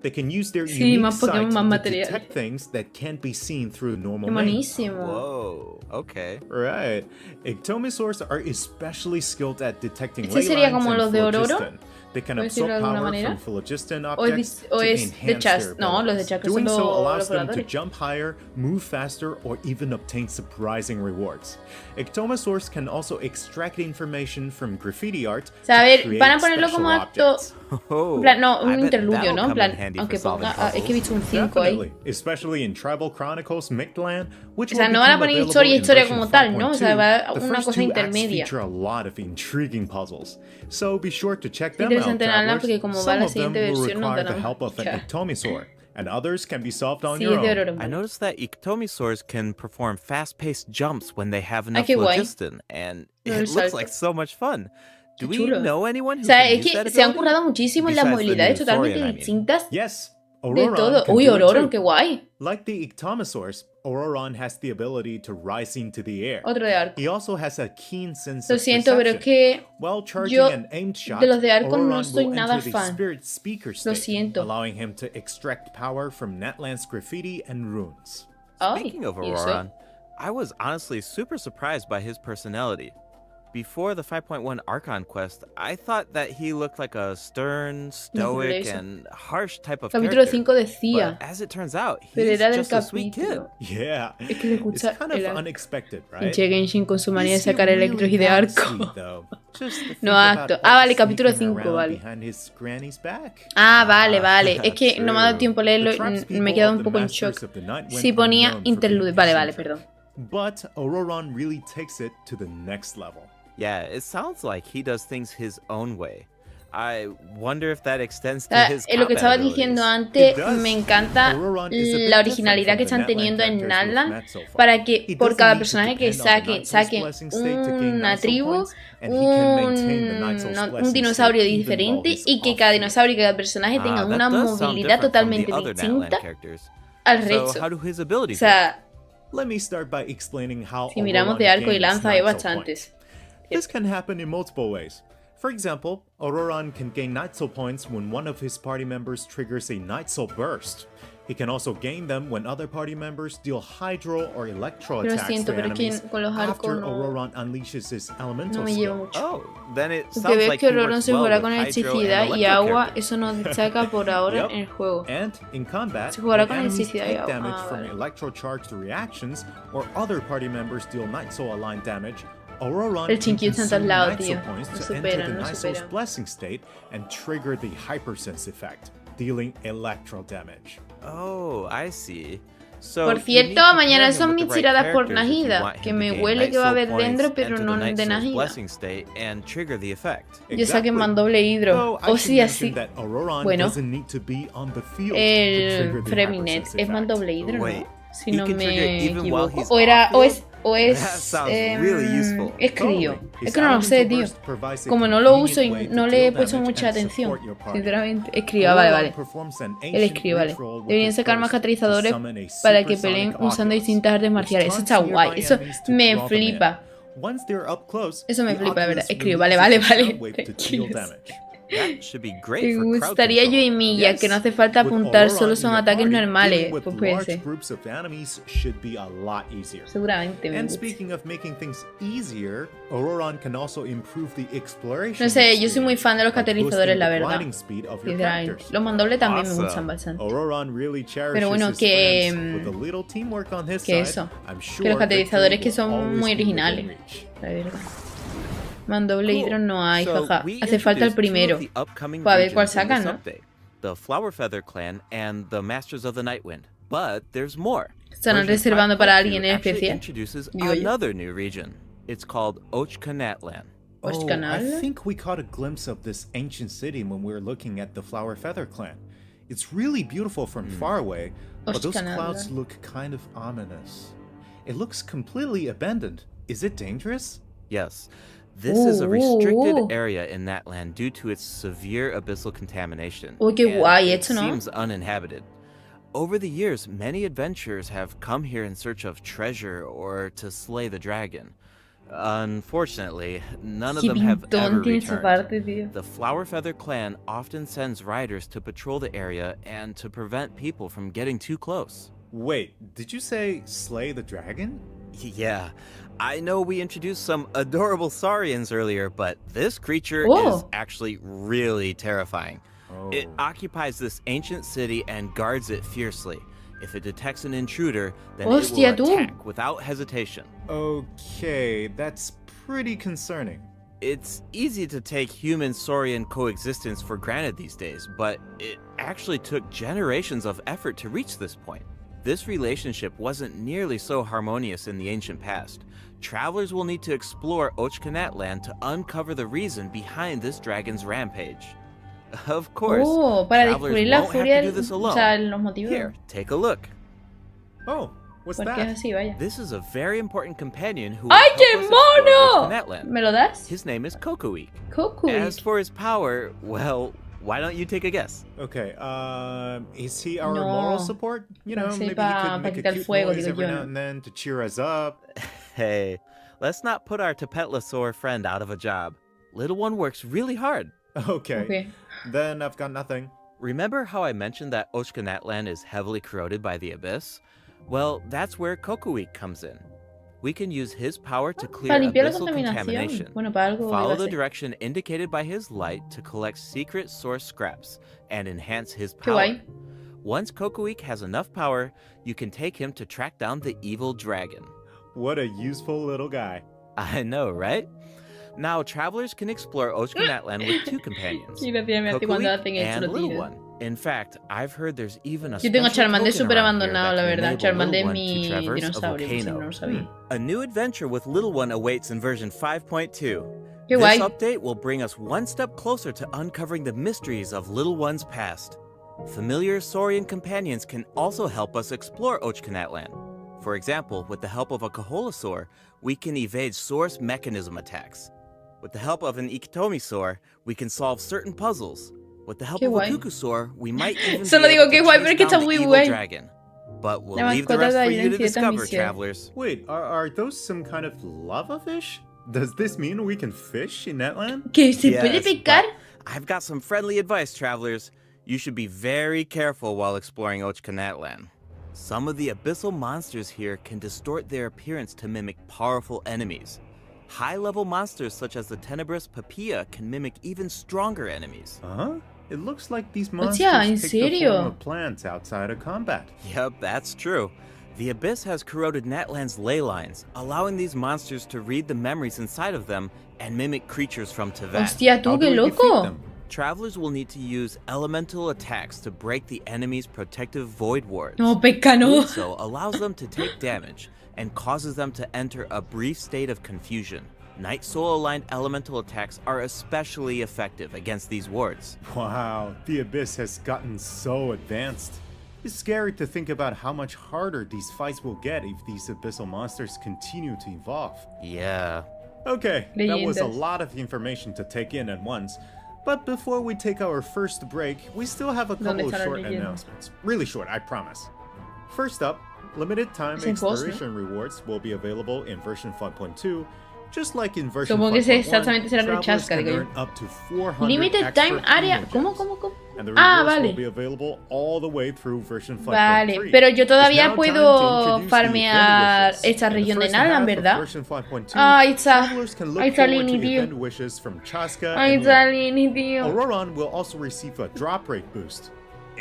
They can use their Sí, unique más Pokémon, sight más to material. detect things that can't be seen through normal Qué means. buenísimo. Whoa, okay. Right. Ictomosaurs are especially skilled at detecting ¿Este ley sería lines como and los de Ororo? phlogiston. They can ¿Puedo absorb decirlo de alguna power manera? from phlogiston O objects o to es de enhance Chas. their No, los de abilities. Chasca Doing son so los allows them to voladores. jump higher, move faster, or even obtain surprising rewards. Ictomosaurs can also extract information from graffiti art O sea, a to ver, create van a ponerlo special como acto. objects. En plan, no, I un bet interludio, that'll ¿no? En come plan, in handy aunque for solving ponga. Es que he visto un 5 Definitely, ahí. especially in Tribal Chronicles Mictlan, which O sea, will no van a become poner available in historia version como tal, ¿no? O sea, va 5.2. The una first cosa 2 acts intermedia. feature a lot of intriguing puzzles, so be sure to check them out, Interesante en Natlan travelers. porque como va Some la of them siguiente will versión no require the tenemos. help of an Ya. Ictomosaur, and others can be solved on Sí, your es de own. Ororo. I noticed that Ictomosaurs can perform fast-paced jumps when they have Ay, enough qué guay. phlogiston, and Lo it del looks salto. like so much fun. Do Qué we chulo. know anyone who O sea, can es use que that se han ability? currado muchísimo en las Besides the movilidades new totalmente Thorian, I mean. distintas. Yes, De todo. can Uy, do it Ororon, too. qué guay. Like the Ictomosaurs, Ororon has the ability to rise into the air. Otro de arco. He also has a keen sense Lo of siento, pero es perception. que While charging yo an aimed shot, de los de arco no Ororon soy will nada enter the fan. spirit speaker Lo state, siento. allowing him to extract power from Natlan's graffiti and runes. Ay, Speaking of ¿y eso? Ororon, I was honestly super surprised by his personality. Before the 5.1 Archon quest, I thought that he looked like a stern, stoic, eso. and harsh type of Capítulo character. 5 decía. But as it turns out, Pero he's era del just a sweet kid. capítulo. Yeah, Es que se it's escucha kind of el unexpected, right? pinche Genshin con su manía de Is he sacar electros y de that arco. sweet, though? Just to think No, about acto. all Ah, vale, the capítulo sneaking 5, around vale. behind his granny's back. Ah, vale, vale. Es que no me ha dado True. tiempo a leerlo The y traps me he people quedado of un the poco en Masters shock. of the Night went Sí, ponía unknown for interludio. being Vale, vale, eccentric. perdón. But Ororon really takes it to the next level. Yeah, it sounds like he does things his own way. I wonder if that extends to Ah, his lo que combat estaba abilities. diciendo antes, It does. me encanta Ororon is a bit la different originalidad que from están the teniendo en Natlan characters Natlan we've met so far. para que He por doesn't cada need to personaje que depend on the saquen Nightsoul's blessing state to gain una Nightsoul tribu, points, and he can maintain the Nightsoul's un blessing dinosaurio state even diferente while he's y que off cada field. dinosaurio y cada personaje tenga Ah, that una does sound movilidad different from totalmente the other Natlan distinta characters. al So, resto. how do his O abilities work? sea, Let me start by explaining how si miramos Ororon de arco y gains lanza hay Nightsoul bastantes. points. This can happen in multiple ways. For example, Ororon can gain Nightsoul points when one of his party members triggers a Nightsoul burst. He can also gain them when other party members deal Hydro or Electro Pero attacks siento, to pero es que enemies con los arcos after no- Ororon unleashes his No elemental me llevo skill. mucho. Oh, then it Porque sounds ves like que he Ororon works se well jugará with con Hydro and electricidad y Electro agua, characters. eso no destaca por ahora Yep. en el juego. And in combat, Se jugará when con enemies electricidad y take agua. damage Ah, from vale. electro-charged reactions or other party members deal Nightsoul-aligned damage, Ororon El can Chinkyu está en consume todos lados, Nightsoul tío. points No to supera, enter the no Nightsoul's supera. blessing state and trigger the Hypersense effect, dealing electro damage. Oh, I see. So Por you need cierto, to mañana pair him son with the mis right tiradas por characters if you Nahida, want him que to me gain huele que va a Nightsoul haber dentro, points, pero enter no the de Nightsoul's Nahida. blessing state and trigger the effect. Yo saqué man doble hidro. Though I O should sí, así. mention that Ororon Bueno. doesn't need to be on the field to El trigger the Freminet Hypersense es man effect. doble hidro, Wait, ¿no? Si he no can trigger me even while equivoco. he's O era, off o es, That sounds really useful. es crío. Totally. Es His que no lo sé, elemental tío. burst provides a Como no lo convenient uso y way to no le he deal puesto damage mucha and atención. support your party. Sinceramente. Escriba, vale, Ororon vale. performs an Él ancient escribe, vale. ritual with Deberían his sacar más burst to catalizadores summon a para que peleen supersonic usando Oculus, distintas artes which marciales. Eso taunts está nearby guay. Eso enemies to me draw them in. flipa. Once they're up close, Eso me the flipa, de verdad. Oculus Escribe, releases vale, a vale. soundwave to deal Tranquilos. damage. That should be great Me for crowd gustaría yo control. y Milla, Yes. que no hace falta With apuntar, Ororon solo in son your ataques party, normales. dealing with Pues puede large ser. groups of enemies should be a lot easier. Seguramente me And gusta. speaking of making things easier, Ororon can also improve the exploration. No sé, yo soy muy fan de los experience by catalizadores, boosting la the verdad. gliding speed of your Sinceramente. characters. Los mandobles también me Awesome. gustan bastante. Ororon really cherishes Pero bueno, his que, friends. With a little teamwork on his que side, eso. I'm sure Que los catalizadores victory que son will always muy be within originales. reach. La verdad. Mandoble Cool. hidro no hay, So, jaja. we Hace falta el introduced two primero. of the upcoming Para ver cuál regions in sacan, this ¿no? update, the Flower Feather Clan and the Masters of the Nightwind. But there's more. Estarán Version reservando para 5.2 alguien en actually especial. introduces Digo yo. another new region. It's called Natlan. Oh, I Canal. think we caught a glimpse of this ancient city when we were looking at the Flower Feather Clan. It's really beautiful from far away, but those Canal. clouds look kind of ominous. It looks completely abandoned. Is it dangerous? Yes. This is a restricted Ooh. area in Natlan due to its severe abyssal contamination. Uy, qué and guay it esto, ¿no? seems uninhabited. Over the years, many adventurers have come here in search of treasure or to slay the dragon. Unfortunately, none of Qué them have ever pintón tiene esa returned. parte, tío. The Flower Feather Clan often sends riders to patrol the area and to prevent people from getting too close. Wait, did you say slay the dragon? Yeah, I know we introduced some adorable saurians earlier, but this creature is Oh. actually really terrifying. Oh. It occupies this ancient city and guards it fiercely. If it detects an intruder, then Hostia, it will tú. attack without hesitation. Okay, that's pretty concerning. It's easy to take human-saurian coexistence for granted these days, but it actually took generations of effort to reach this point. This relationship wasn't nearly so harmonious in the ancient past. Travelers will need to explore Natlan to uncover the reason behind this dragon's rampage. Of course, Oh, para travelers descubrir la won't have furia, to do this o alone. sea, los motivos. Here, take a look. Oh, what's Porque es that? así, vaya. This is a very important companion who ¡Ay, will qué help us explore mono! Natlan. ¿Me lo das? His name is Kokoik. Coco. As for his power, well, Why don't you take a guess? Okay, is he our No. moral support? You know, sé, maybe he pa could make a quitar el cute fuego, noise digo every yo. now and then to cheer us up. Hey, let's not put our Tapetlosaur friend out of a job. Little one works really hard. Okay, then I've got nothing. Remember how I mentioned that Natlan is heavily corroded by the abyss? Well, that's where Kokuik comes in. We can use his power to clear Para limpiar la abyssal contamination. contaminación. Bueno, para algo Follow iba a the ser. direction indicated by his light to collect secret source scraps and enhance his Qué power. guay. Once Kokuik has enough power, you can take him to track down the evil dragon. What a useful little guy. I know, right? Now, travelers can explore Natlan with two companions, Qué gracia me hace cuando Kokuik hacen esto, and lo Little tiran. One. In fact, I've heard there's even a Yo tengo a special Charmander token súper around here abandonado, that la can verdad. enable Charmander Little es One to mi traverse a dinosaurio, por si no volcano. lo sabía. A new adventure with Little One awaits in version 5.2. Qué This guay. update will bring us one step closer to uncovering the mysteries of Little One's past. Familiar Saurian companions can also help us explore Natlan. For example, with the help of a Kaholasaur, we can evade source mechanism attacks. With the help of an Ikitomisaur, we can solve certain puzzles. With the help Qué of a guay. Kukusaur, we might even Solo be able digo qué to guay, chase pero es que down está the muy evil guay. dragon. But we'll La leave the mascota rest de for ahí you en to ciertas discover, misiones. travelers. Wait, are those some kind of lava fish? Does this mean we can fish in Natlan? ¿Que se Yes, puede pescar? but I've got some friendly advice, travelers. You should be very careful while exploring Natlan. Some of the abyssal monsters here can distort their appearance to mimic powerful enemies. High-level monsters such as the tenebrous Papilla can mimic even stronger enemies. Huh? It looks like these Hostia, monsters ¿en take the serio? form of plants outside of combat. Yep, that's true. The abyss has corroded Natlan's ley lines, allowing these monsters to read the memories inside of them and mimic creatures from Teyvat. Hostia, How tú, do qué we defeat loco. them? Travelers will need to use elemental attacks to break the enemy's protective void wards. No, pesca no. Doing so allows them to take damage and causes them to enter a brief state of confusion. Night Soul aligned elemental attacks are especially effective against these wards. Wow, the Abyss has gotten so advanced. It's scary to think about how much harder these fights will get if these abyssal monsters continue to evolve. Yeah. Okay, that was a Leyendas. lot of information to take in at once. But before we take our first break, we still have a couple of están las short leyendas? announcements. Really short, I promise. First up, limited time Es en voz, ¿no? exploration rewards will be available in version 5.2. Just like in version Supongo que 5.1, exactamente será el travelers Chasca, can digo yo. earn up to 400 Limited extra time area. premium ¿Cómo, gems. cómo? And the Ah, rewards vale. will be available all the way through version 5.3. Vale, pero yo It's todavía now puedo time to introduce the farmear event wishes. esta In the región de first Natlan, half of ¿verdad? version 5.2, Ah, ahí está. travelers can look Ahí está forward to Lini, tío. event wishes from Chasca Ahí and está Livestream. Lini, tío. Auroron will also receive a drop rate boost.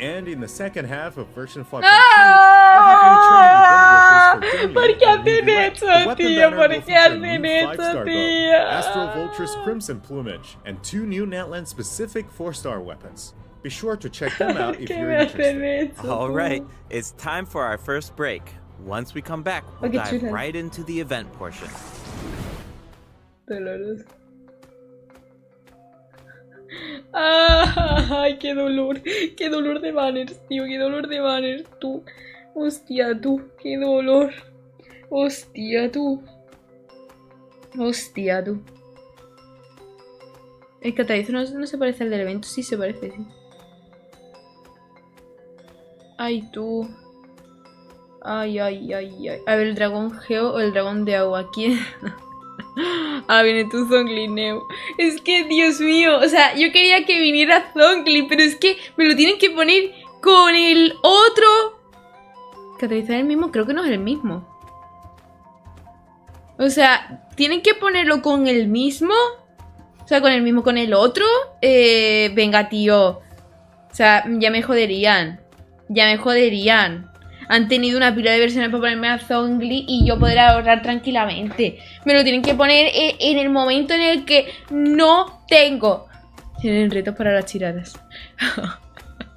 And in the second half of version 5.2, ¡Ah! we'll have you ¿Por qué train with hacen Livestream esto, The weapon tío? banner ¿Por will qué feature a hacen new esto, 5-star bow, tío? Astral Vulture's Crimson Plumage, and 2 new Natlan-specific 4-star weapons. Be sure to check them out if ¿Qué you're me hacen interested. esto? All right, it's time for our first break. Once we come back, we'll qué dive chula. right into the event portion. Dolores. Ay, qué dolor de banners, tío, qué dolor de banners, tú. Hostia, tú, qué dolor. Hostia, tú. Hostia, tú. El catalizo no se parece al del evento, sí se parece, sí. Ay, tú. Ay, ay, ay, ay. A ver, el dragón geo o el dragón de agua, ¿quién? Ah, viene tu Zhongli, Neo. Es que, Dios mío, o sea, yo quería que viniera Zhongli, pero es que me lo tienen que poner con el otro. ¿Catalizar el mismo? Creo que no es el mismo. O sea, ¿tienen que ponerlo con el mismo? O sea, con el mismo, con el otro. Venga, tío. O sea, ya me joderían. Ya me joderían. Han tenido una pila de versiones para ponerme a Zhongli y yo poder ahorrar tranquilamente. Me lo tienen que poner en el momento en el que no tengo. Tienen retos para las tiradas.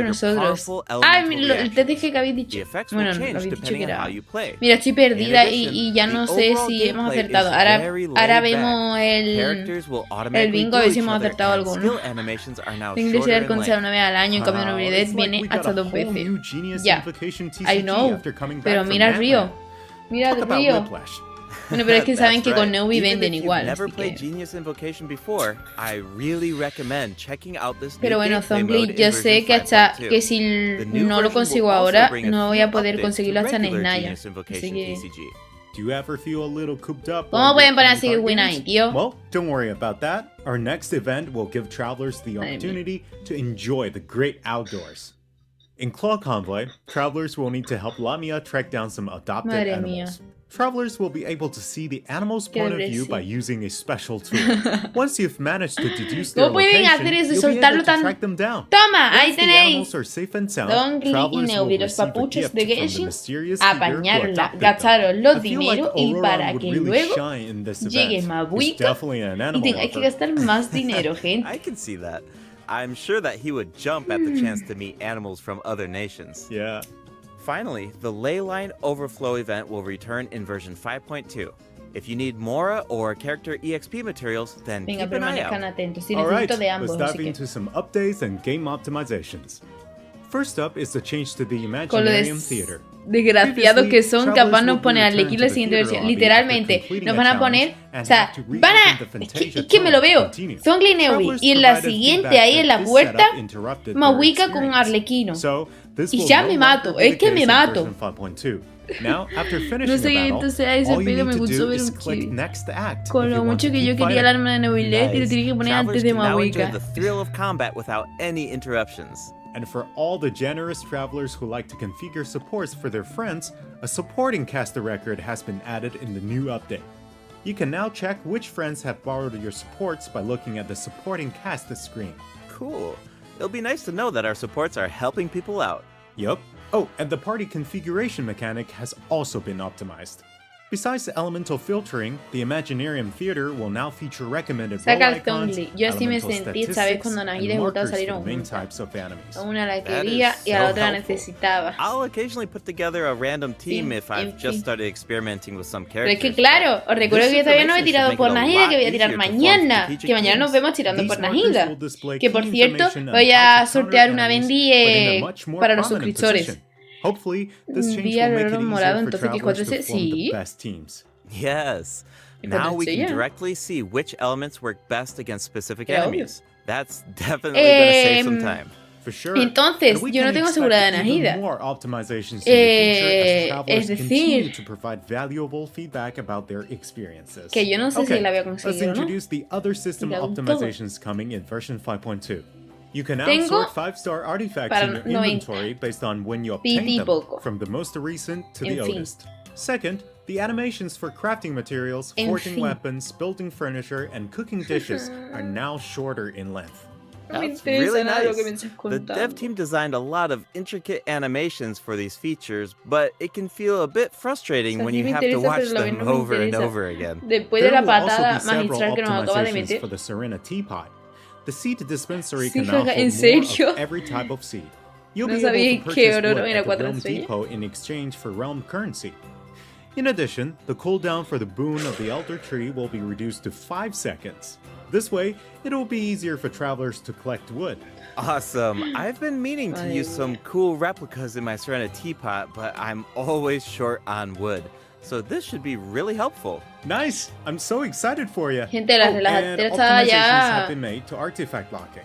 entre nosotros. powerful Ah, elemental el TTG que habéis The dicho. effects will Bueno, lo change habéis dicho que depending on era. how you play. Mira, estoy perdida In addition, y ya no the sé overall si hemos gameplay acertado. is Ahora very ahora laid vemos back. el Characters will automatically bingo, a do ver si each hemos other, acertado and alguno. skill animations are now Tengo que shorter ser in con length. una vez al año, en cambio Wow, Novedad it's like viene we got hasta a 2 whole veces. new Genius Ya, Invocation I TCG know, after coming back pero from mira el río. Natlan. Mira Talk el about río. whiplash. Bueno, pero es que saben That's que con right. Neuvi Even venden if you've igual. never Así played que... Genius Invocation before, I really recommend checking out this Pero new bueno, gameplay Zombie, mode in yo sé version que hasta 5.2. que si The new no lo version consigo will also ahora, bring a no voy few a poder updates conseguirlo to hasta en regular Naya. Genius Así Invocation que... TCG. Do you ever feel a little cooped up? ¿Cómo while pueden you're poner playing así card win games? ahí, tío? Well, don't worry about that. Our next event will give travelers the Madre mía. opportunity to enjoy the great outdoors. In Claw Convoy, travelers will need to help Lamia track down some adopted Madre animals. Travelers will be able to see the animal's Qué point of view agresivo. by using a special tool. Once you've managed to deduce their ¿Cómo pueden location, hacer eso y you'll be soltarlo able to tan- track them down. Toma, ahí Once the tenéis. animals are safe and sound, Dongli y travelers will Neuvi, los receive a papuchos gift de from the Genshin, mysterious figure who apañarla, adopted them. gastaros los I feel like dineros y Aurora para would que really luego shine in this llegue event. He's Mabuika definitely an y animal tengáis que lover. gastar más dinero, gente. I can see that. I'm sure that he would jump at the chance to meet animals from other nations. Yeah. Finally, the Leyline Overflow event will return in version 5.2. If you need Mora or character EXP materials, then Venga, keep an eye permanezcan out. atentos. Sí, All right, necesito de ambos, let's así dive que... into some updates and game optimizations. First up is the change to the Con lo Imaginarium Theater. desgraciados que son, Previously, capaz nos travelers ponen a will be elegir la returned to siguiente the versión. theater lobby Literalmente, after completing nos a van a challenge poner, and o sea, have to van reopen a... the Es Fantasia que me lo tunnel veo. to continue. Zongli y Neuvi. Travelers Y en la provided siguiente, feedback ahí en that la this puerta, setup interrupted their Mabuika con experience. Arlequino. So, this Y will ya no me longer mato, be es the que case me in mato. version 5.2. Now, after No finishing sé the qué battle, entonces a ese all you pedo need me to gustó do ver is un click chibi. next act Con if lo you want mucho to que yo keep quería el fighting. arma de Nobilet y lo tenía que poner Travelers antes de can now enjoy Mabuika. the thrill of combat without any interruptions. And for all the generous travelers who like to configure supports for their friends, a supporting caster record has been added in the new update. You can now check which friends have borrowed your supports by looking at the supporting cast screen. Cool. It'll be nice to know that our supports are helping people out. Yup. Oh, and the party configuration mechanic has also been optimized. Besides the elemental filtering, the Imaginarium Theater will now feature recommended role Saca el icons, Zongli. Yo así me elemental sentí, ¿sabes? statistics, Cuando and Nahida y Gustavo markers for salieron the main juntas. types of enemies. A una la That quería is y a la so otra la helpful. necesitaba. I'll occasionally put together a random team if I've en just fin. started experimenting with some Pero characters. es que claro, os recuerdo This que todavía no he information tirado should por make it a Nahida, que voy a lot tirar easier to form mañana. strategic Que mañana nos teams. vemos tirando These por markers Nahida. will display Que por key cierto, information on voy how a to counter sortear una enemies, Bendy but in a much more para los prominent suscriptores. position. Hopefully, this change Vi al will make it oro easier morado, for entonces que travelers 4C, to form the sí. best teams. Yes. Y Now we can potencia. directly see which elements work best against specific Era obvio. enemies. That's definitely going to save some time. For sure. Entonces, And we yo no can tengo expect asegurada even Nahida. more optimizations in the future as travelers es continue decir, to provide valuable feedback about their experiences. que yo no sé si Okay, la voy a let's conseguir o no. introduce the other system Y la hago todo. optimizations coming in version 5.2. You can now Tengo sort 5-star artifacts para in your 90. inventory based on when you Piti obtain them, poco. from the most recent to En the fin. oldest. Second, the animations for crafting materials, En forging fin. weapons, building furniture, and cooking dishes are now shorter in length. No me That's interesa really nada lo que me nice. estás The contando. dev team designed a lot of intricate animations for these features, but it can feel a bit frustrating O sea, when sí you me have to interesa, watch pero lo que them no me over and interesa. over again. Después de There la will also patada be several magistral que nos acaba de optimizations meter. for the Serena teapot. The seed dispensary Sí, can now jaja, hold ¿en more serio? of every type of seed. You'll No be able sabía to que purchase Aurora wood era at the cuatro Realm estrellas. Depot in exchange for realm currency. In addition, the cooldown for the boon of the Elder Tree will be reduced to 5 seconds. This way, it will be easier for travelers to collect wood. Awesome. I've been meaning to use some cool replicas in my Serena teapot, but I'm always short on wood. So this should be really helpful. Nice! I'm so excited for you. Gente, la and relajatera está optimizations ya- have been made to artifact locking.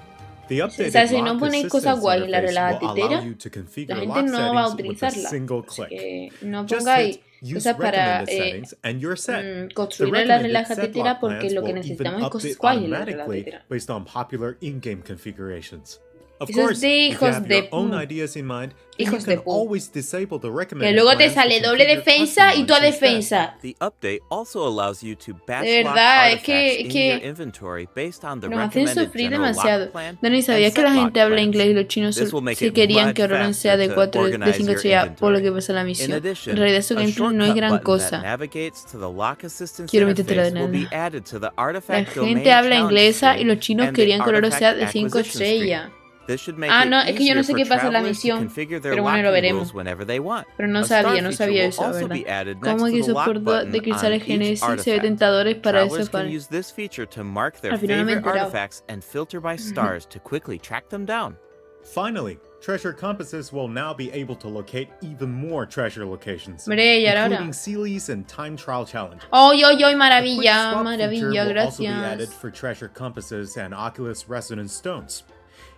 The updated sea, si no lock ponéis cosas assistance guay en la interface will relajatera, allow you to La configure gente lock no va a settings with a utilizarla. single Así click. que no Just pongáis hit use cosas para recommended settings and you're set. construir The en la recommended set relajatera lock porque plans lo que will even necesitamos es cosas update guay en la automatically relajatera. based on popular in-game configurations. Of Eso es course, de if you hijos have de your own pu. ideas in mind, then Hijos you de can pu. always disable the Que recommended luego te plans to sale doble configure defensa custom y tú a ones instead. defensa. The update also allows you to batch De lock verdad, es artifacts que- in que your inventory based on the Nos hacen recommended sufrir general demasiado. lock plan Dani, and ¿sabías que set la lock gente habla plans. inglés y los chinos This will make si it querían much que Aurora sea faster de to 4 de organize 5 your estrellas por lo inventory. que pasa en la In misión? addition, En realidad su a gameplay no es shortcut gran button that cosa. navigates to the lock assistance Quiero meterte la interface will be banana. added to the La artifact domain gente habla challenge inglesa y screen los chinos and the querían que Aurora sea artifact de 5 acquisition screen. estrellas. This should make Ah, it no, es que yo no sé easier qué for pasa en la travelers to misión, configure their pero bueno, lo locking veremos. rules whenever they want. Pero no A sabía, star no feature sabía will eso, la also verdad. be added next ¿Cómo to que the esos lock por button de cristales on each Genesis se ve artifact. tentadores para Travelers eso? can Para... use this feature to mark their Al final no me he favorite enterado. artifacts and filter by stars to quickly track them down. Finally, treasure compasses will now be able to locate even more treasure locations, Hombre, y ahora. including Sealies and time trial challenges. ¡Ay, ay, ay! A quick Maravilla, swap maravilla, feature will also be added gracias. for treasure compasses and Oculus resonance stones.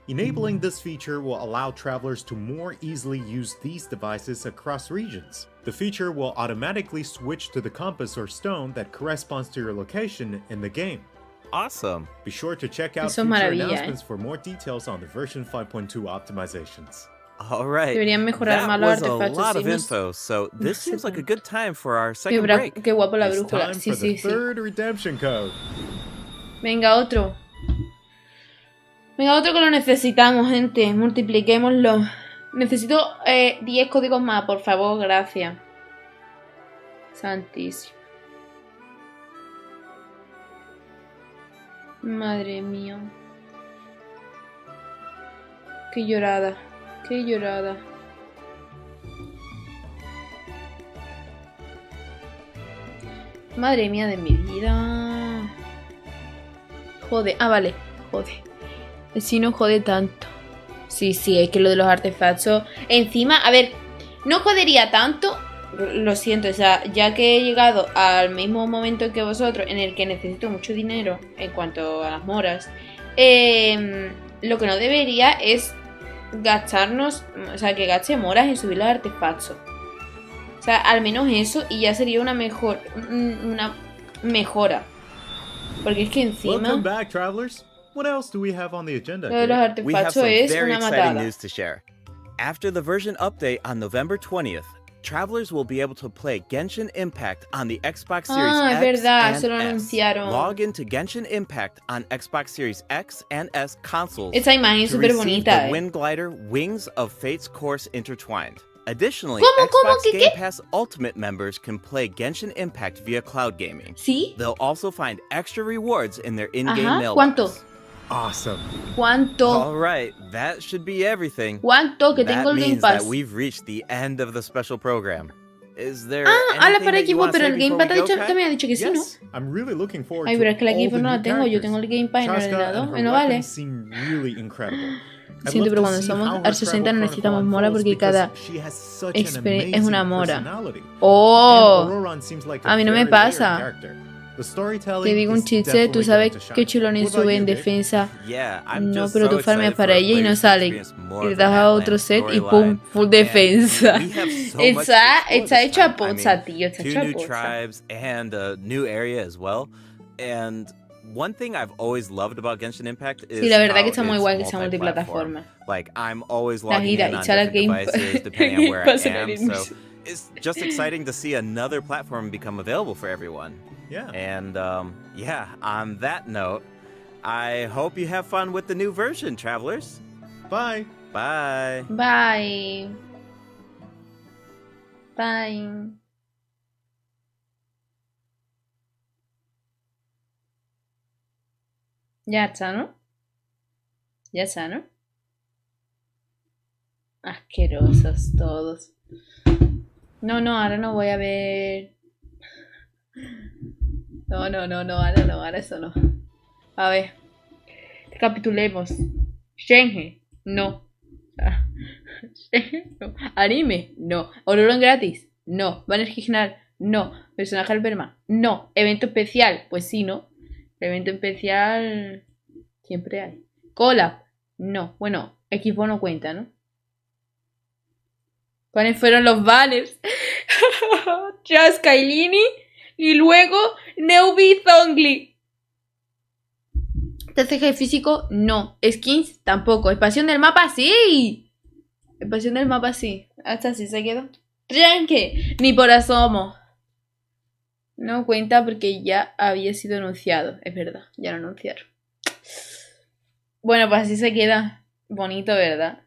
Enabling this feature will allow travelers to more easily use these devices across regions. The feature will automatically switch to the compass or stone that corresponds to your location in the game. Awesome. Be sure to check out Eso es future maravilla, announcements for more details on the version 5.2 optimizations. All right. Deberían mejorar That más los was a artefactos. lot Sí, of no info, so this sé seems like a tanto. good time for our Qué, second break. qué guapo la It's brújula. time Sí, for the sí, sí. third redemption code. Venga, otro. Venga, otro que lo necesitamos, gente. Multipliquémoslo. Necesito 10 códigos más, por favor, gracias. Santísimo. Madre mía. Qué llorada. Qué llorada. Madre mía de mi vida. Jode. Ah, vale. Jode. Si no jode tanto. Sí, sí, es que lo de los artefactos. Encima, a ver, no jodería tanto. Lo siento, o sea, ya que he llegado al mismo momento que vosotros, en el que necesito mucho dinero en cuanto a las moras, lo que no debería es gastarnos, o sea, que gaste moras en subir los artefactos. O sea, al menos eso, y ya sería una mejora. Porque es que Welcome encima back, travelers. What else do we have on the agenda? lo de los here? We have artefactos some es very una exciting matada. news to share. After the version update on November 20th, travelers will be able to play Genshin Impact on the Xbox Series Ah, es X verdad, and eso lo S. anunciaron. Log into Genshin Impact on Xbox Series X and S consoles Esa imagen es to súper receive bonita, the Wind Glider Wings of Fate's Course Intertwined. Additionally, ¿Cómo? Xbox ¿Qué, Game qué? Pass Ultimate members can play Genshin Impact via cloud gaming. ¿Sí? They'll also find extra rewards in their in-game Ajá, mailbox. ¿cuánto? Awesome. ¿Cuánto? All right, that should be everything. ¿Cuánto? Que That tengo el Game means that Pass. we've reached the end of the special program. Is there Ah, ala, anything para that you equipo, wanna pero say el Game before Pass we go, Kat? también ha dicho que sí, ¿no? Yes, I'm really looking forward Ay, to pero es que la all equipo the no la new tengo, yo characters. tengo el Game Pass en el Chasca ordenador, and her no vale. weapons seem really incredible. I'd Siento, love pero to cuando see somos how her al 60 travel necesitamos chronicle mora unfolds porque cada because she has such an es amazing una mora. personality. ¡Oh! And Auroran seems like a A mí no me very layered pasa. character. The storytelling Te digo un is chiste, definitely tú sabes going to shine. que Chulonin What about sube you, en Dave? defensa. Yeah, I'm No, just pero so tú farmeas excited para for ella y no players to sale. experience more Y le of the das a Natlan otro set y storyline. pum, full And defensa. we have so much to Está explore this hecho a time. I poza, mean, tío, está 2 hecho a new poza. tribes and a new area as well. And one thing I've always loved about Genshin Impact is Sí, la verdad que how está muy it's guay que sea multi-platform. multiplataforma. Like, I'm always La logging gira in y on sale el different Game devices depending on Game where I Pass en am. el So inicio. it's just exciting to see another platform become available for everyone. Yeah. And yeah, on that note, I hope you have fun with the new version, travelers. Bye. Bye. Bye. Bye. Ya está, ¿no? Ya está, ¿no? Asquerosos todos. No, ahora no voy a ver. No, ahora eso no. A ver. Recapitulemos. Shenhe, no. No. Anime, no. Ororon gratis, no. Banner original, no. Personaje al perma, no. Evento especial, pues sí, ¿no? Evento especial siempre hay. Collab, no. Bueno, equipo no cuenta, ¿no? ¿Cuáles fueron los banners? Chasca y Lini. Y luego Neubi Zongli. TCG físico, no. Skins, tampoco. Expansión del mapa, sí. Expansión del mapa, sí. Hasta así se quedó. Tranque. Ni por asomo. No cuenta porque ya había sido anunciado. Es verdad, ya lo anunciaron. Bueno, pues así se queda. Bonito, ¿verdad?